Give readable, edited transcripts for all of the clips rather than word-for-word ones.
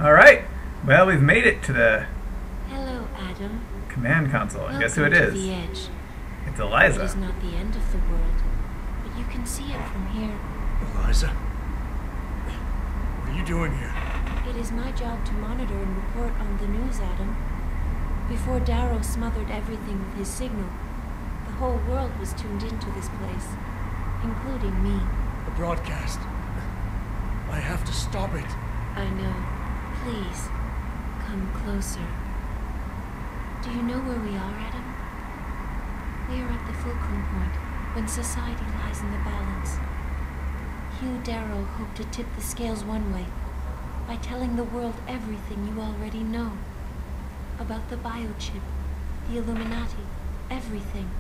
Alright, well, we've made it to the Hello, Adam. command console. And guess who it Welcome to is? the edge. It's It Eliza. is not the end of the world, but you can see it from here. Eliza? What are you doing here? It is my job to monitor and report on the news, Adam. Before Darrow smothered everything with his signal, the whole world was tuned into this place, including me. The broadcast. I have to stop it. I know. Please, come closer. Do you know where we are, Adam? We are at the fulcrum point, when society lies in the balance. Hugh Darrow hoped to tip the scales one way, by telling the world everything you already know. About the biochip, the Illuminati, everything.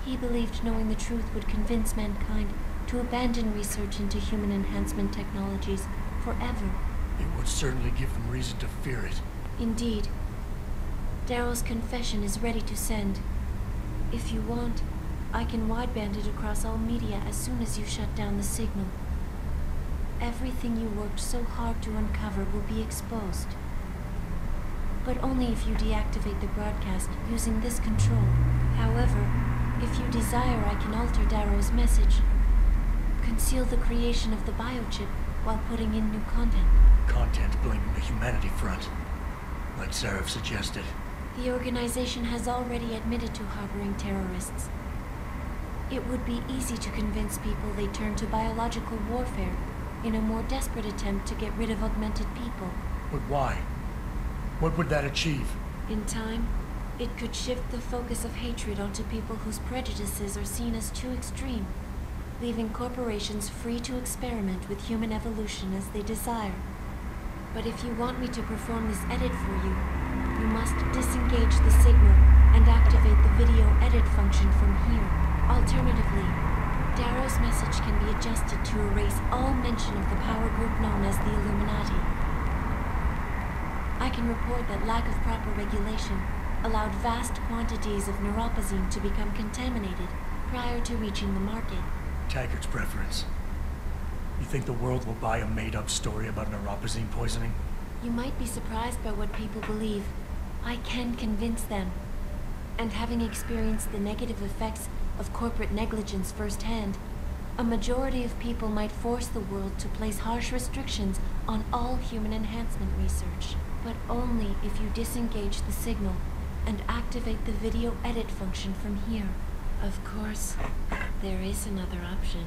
He believed knowing the truth would convince mankind to abandon research into human enhancement technologies forever. It would certainly give them reason to fear it. Indeed. Darrow's confession is ready to send. If you want, I can wideband it across all media as soon as you shut down the signal. Everything you worked so hard to uncover will be exposed. But only if you deactivate the broadcast using this control. However, if you desire, I can alter Darrow's message. Conceal the creation of the biochip while putting in new content. Content blaming the humanity front. Like Seraph suggested. The organization has already admitted to harboring terrorists. It would be easy to convince people they turn to biological warfare in a more desperate attempt to get rid of augmented people. But why? What would that achieve? In time, it could shift the focus of hatred onto people whose prejudices are seen as too extreme, leaving corporations free to experiment with human evolution as they desire. But if you want me to perform this edit for you, you must disengage the signal and activate the video edit function from here. Alternatively, Darrow's message can be adjusted to erase all mention of the power group known as the Illuminati. I can report that lack of proper regulation allowed vast quantities of neuropozyne to become contaminated prior to reaching the market. Taggart's preference. You think the world will buy a made-up story about neuropozyne poisoning? You might be surprised by what people believe. I can convince them. And having experienced the negative effects of corporate negligence firsthand, a majority of people might force the world to place harsh restrictions on all human enhancement research. But only if you disengage the signal and activate the video edit function from here. Of course, there is another option.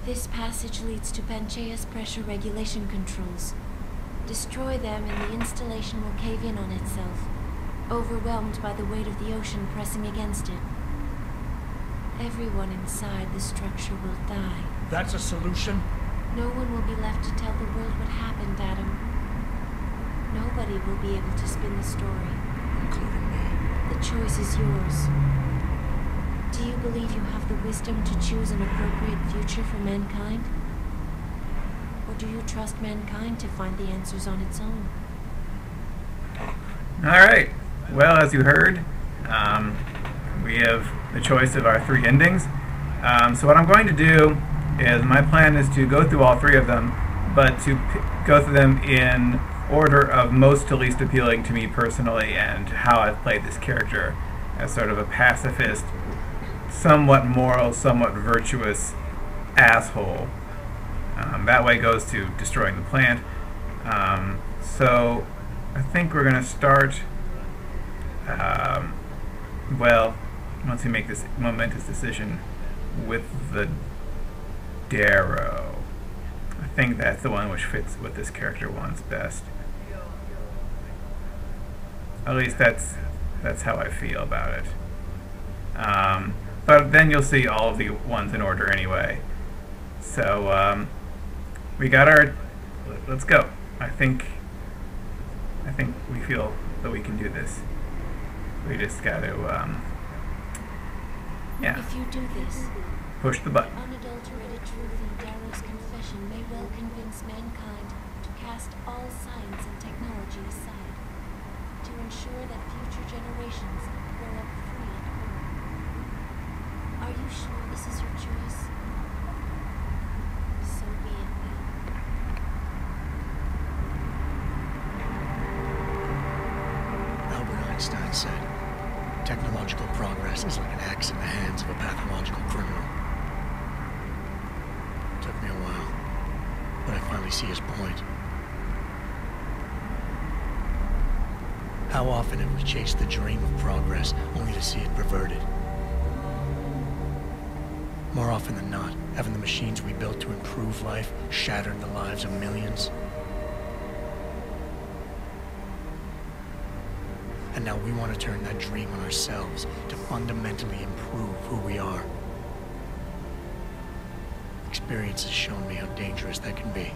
This passage leads to Panchaea's pressure regulation controls. Destroy them and the installation will cave in on itself, overwhelmed by the weight of the ocean pressing against it. Everyone inside the structure will die. That's a solution? No one will be left to tell the world what happened, Adam. Nobody will be able to spin the story. Including me. The choice is yours. Do you believe you have the wisdom to choose an appropriate future for mankind? Or do you trust mankind to find the answers on its own? Alright, well, as you heard, we have the choice of our three endings. So what I'm going to do is, my plan is to go through all three of them, but to go through them in order of most to least appealing to me personally, and how I've played this character as sort of a pacifist, somewhat moral, somewhat virtuous asshole. That way goes to destroying the plant. So I think we're going to start, well, once we make this momentous decision with the Darrow. I think that's the one which fits what this character wants best. At least that's how I feel about it. But then you'll see all of the ones in order anyway. So we got our. Let's go. I think we feel that we can do this. We just got to yeah. If you do this, Push the button. the unadulterated truth in Darrow's confession may well convince mankind to cast all science and technology aside, to ensure that future generations grow up free and whole. Are you sure this is your choice? So be it then. once said, technological progress is like an axe in the hands of a pathological criminal. It took me a while, but I finally see his point. How often have we chased the dream of progress only to see it perverted? More often than not, haven't the machines we built to improve life shattered the lives of millions? And now we want to turn that dream on ourselves to fundamentally improve who we are. Experience has shown me how dangerous that can be.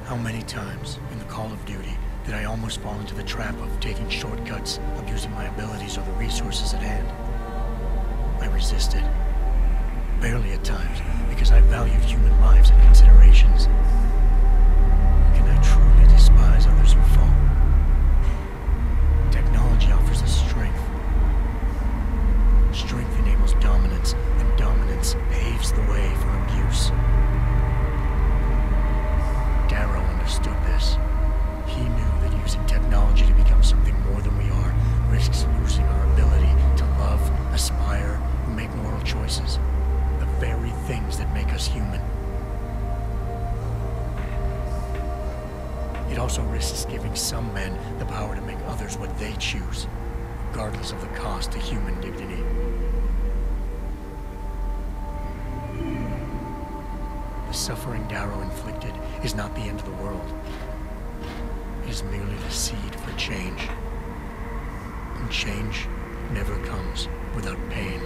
How many times in the Call of Duty did I almost fall into the trap of taking shortcuts, abusing my abilities or the resources at hand? I resisted. Barely at times, because I valued human lives and considerations. Can I truly despise others who fall? Technology offers us strength. Strength enables dominance, and dominance paves the way for abuse. Darrow understood this. He knew that using technology to become something more than we are risks losing our ability to love, aspire, and make moral choices. The very things that make us human. It also risks giving some men the power to make others what they choose, regardless of the cost to human dignity. The suffering Darrow inflicted is not the end of the world. It is merely the seed for change. And change never comes without pain.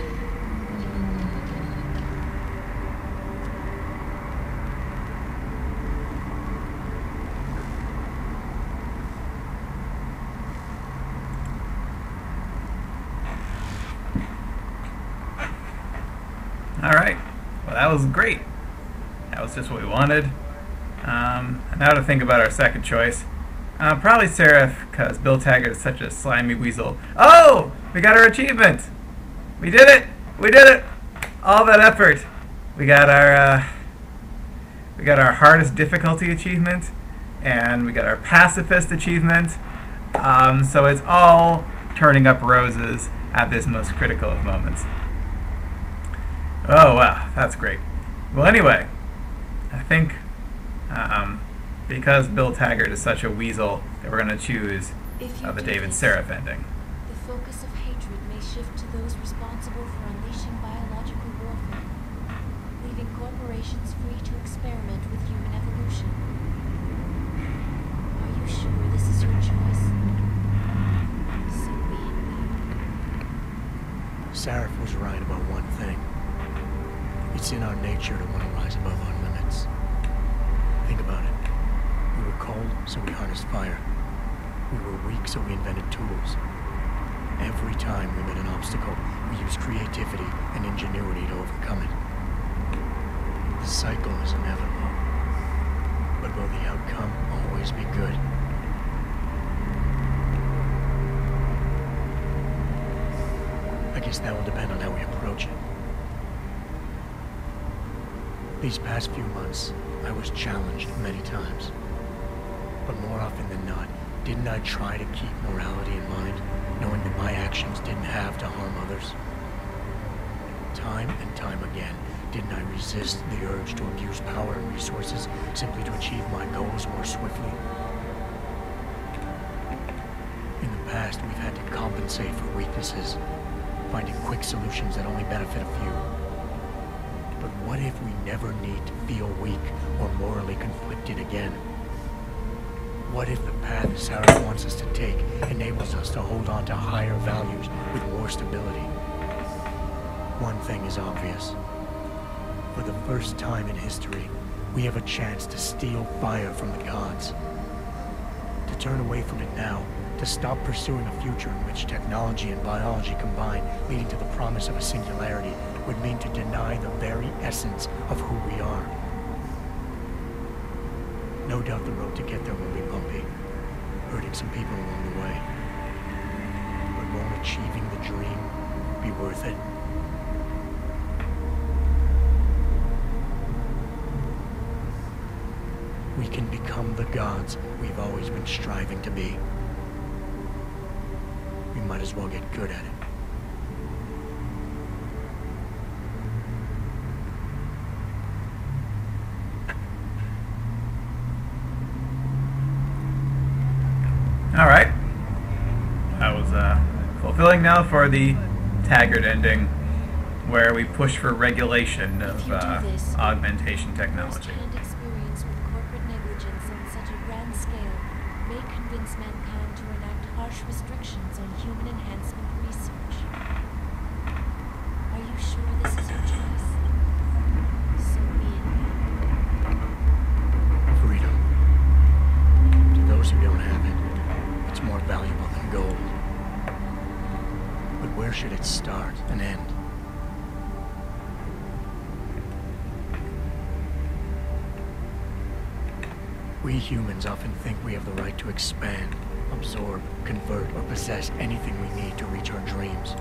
Alright, well that was great. That was just what we wanted. Now to think about our second choice. Probably Seraph, because Bill Taggart is such a slimy weasel. Oh! We got our achievement! We did it! We did it! All that effort. We got our hardest difficulty achievement, and we got our pacifist achievement. So it's all turning up roses at this most critical of moments. Oh wow, that's great. Well anyway, I think because Bill Taggart is such a weasel that we're going to choose the David Seraph ending. The focus of hatred may shift to those responsible for unleashing biological warfare, leaving corporations free to experiment with human evolution. Are you sure this is your choice? So be it. Seraph was right about one thing. It's in our nature to want to rise above our limits. Think about it. We were cold, so we harnessed fire. We were weak, so we invented tools. Every time we met an obstacle, we used creativity and ingenuity to overcome it. The cycle is inevitable. But will the outcome always be good? I guess that will depend on how we approach it. These past few months, I was challenged many times. But more often than not, didn't I try to keep morality in mind, knowing that my actions didn't have to harm others? Time and time again, didn't I resist the urge to abuse power and resources simply to achieve my goals more swiftly? In the past, we've had to compensate for weaknesses, finding quick solutions that only benefit a few. But what if we never need to feel weak or morally conflicted again? What if the path Sarah wants us to take enables us to hold on to higher values with more stability? One thing is obvious. For the first time in history, we have a chance to steal fire from the gods. To turn away from it now, to stop pursuing a future in which technology and biology combine, leading to the promise of a singularity, would mean to deny the very essence of who we are. No doubt the road to get there will be bumpy, hurting some people along the way. But won't achieving the dream be worth it? We can become the gods we've always been striving to be. might as well get good at it. Alright. That was fulfilling now for the Taggart ending, where we push for regulation of augmentation technology. First-hand experience with corporate negligence on such a grand scale may convince mankind to enact harsh restrictions on human enhancement research. Are you sure this is your choice? So be it. Freedom. To those who don't have it, it's more valuable than gold. But where should it start and end? We humans often think we have the right to expand, absorb, convert, or possess anything we need to reach our dreams.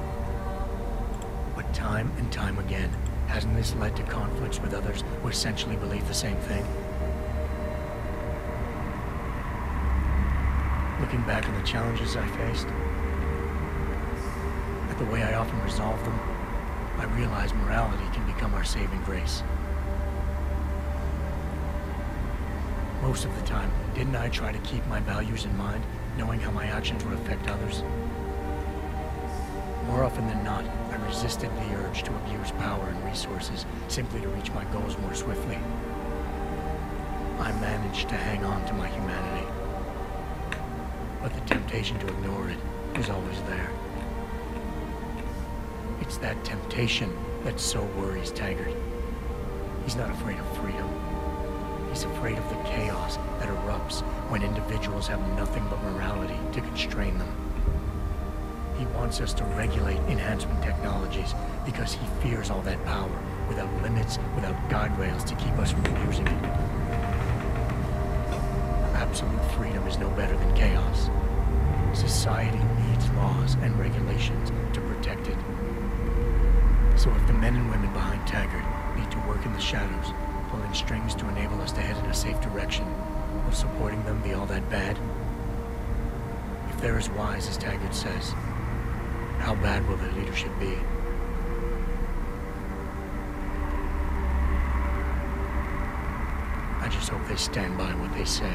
But time and time again, hasn't this led to conflicts with others who essentially believe the same thing? Looking back on the challenges I faced, at the way I often resolve them, I realize morality can become our saving grace. Most of the time, didn't I try to keep my values in mind, knowing how my actions would affect others? More often than not, I resisted the urge to abuse power and resources simply to reach my goals more swiftly. I managed to hang on to my humanity. But the temptation to ignore it was always there. It's that temptation that so worries Taggart. He's not afraid of freedom. He's afraid of the chaos that erupts when individuals have nothing but morality to constrain them. He wants us to regulate enhancement technologies because he fears all that power, without limits, without guardrails to keep us from abusing it. Absolute freedom is no better than chaos. Society needs laws and regulations to protect it. So if the men and women behind Taggart need to work in the shadows, pulling strings to enable us to head in a safe direction, will supporting them be all that bad? If they're as wise as Taggart says, how bad will their leadership be? I just hope they stand by what they say.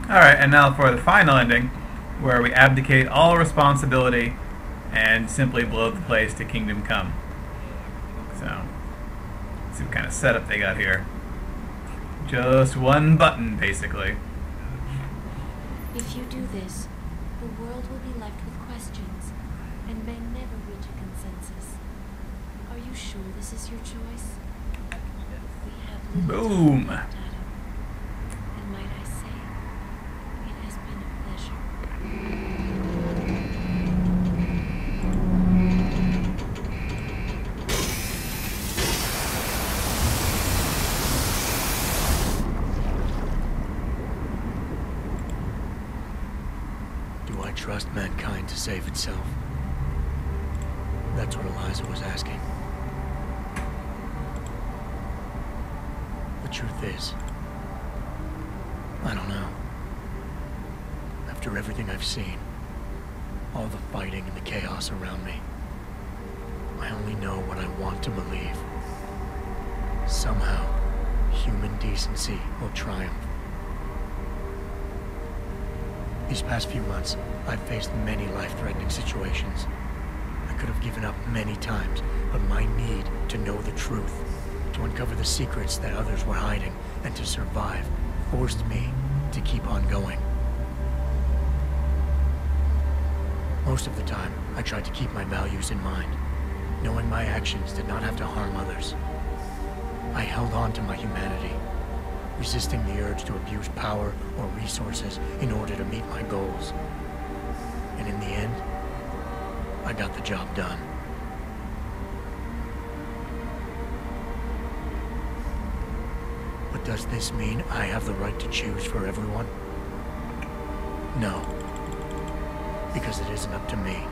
Alright, and now for the final ending, where we abdicate all responsibility and simply blow the place to Kingdom Come. So, let's see what kind of setup they got here. Just one button, basically. If you do this, the world will be left with questions and may never reach a consensus. Are you sure this is your choice? We have little Boom! time left, Adam. And might I say, it has been a pleasure. Do I trust mankind to save itself? That's what Eliza was asking. The truth is, I don't know. After everything I've seen, all the fighting and the chaos around me, I only know what I want to believe. Somehow, human decency will triumph. These past few months, I've faced many life-threatening situations. I could have given up many times, but my need to know the truth, to uncover the secrets that others were hiding, and to survive, forced me to keep on going. Most of the time, I tried to keep my values in mind, knowing my actions did not have to harm others. I held on to my humanity, resisting the urge to abuse power or resources in order to meet my goals. And in the end, I got the job done. But does this mean I have the right to choose for everyone? No. Because it isn't up to me.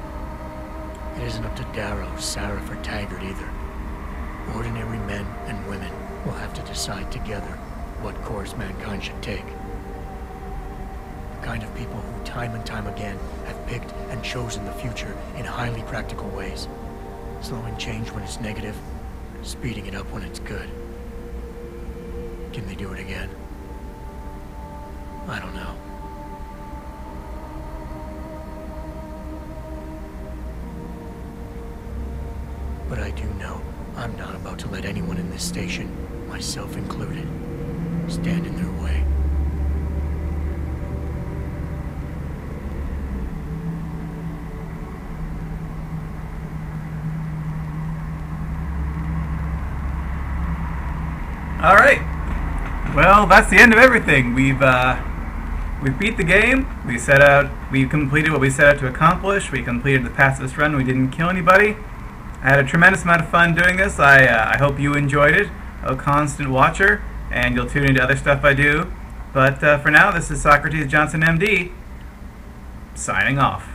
It isn't up to Darrow, Sarif, or Taggart either. Ordinary men and women will have to decide together what course mankind should take. The kind of people who time and time again have picked and chosen the future in highly practical ways. Slowing change when it's negative, speeding it up when it's good. Can they do it again? I don't know. But I do know I'm not about to let anyone in this station, myself included, stand in their way. All right. Well, that's the end of everything. We've beat the game. We completed what we set out to accomplish. We completed the pacifist run. We didn't kill anybody. I had a tremendous amount of fun doing this. I hope you enjoyed it. A constant watcher, and you'll tune into other stuff I do. But for now, this is Socrates Johnson, MD, signing off.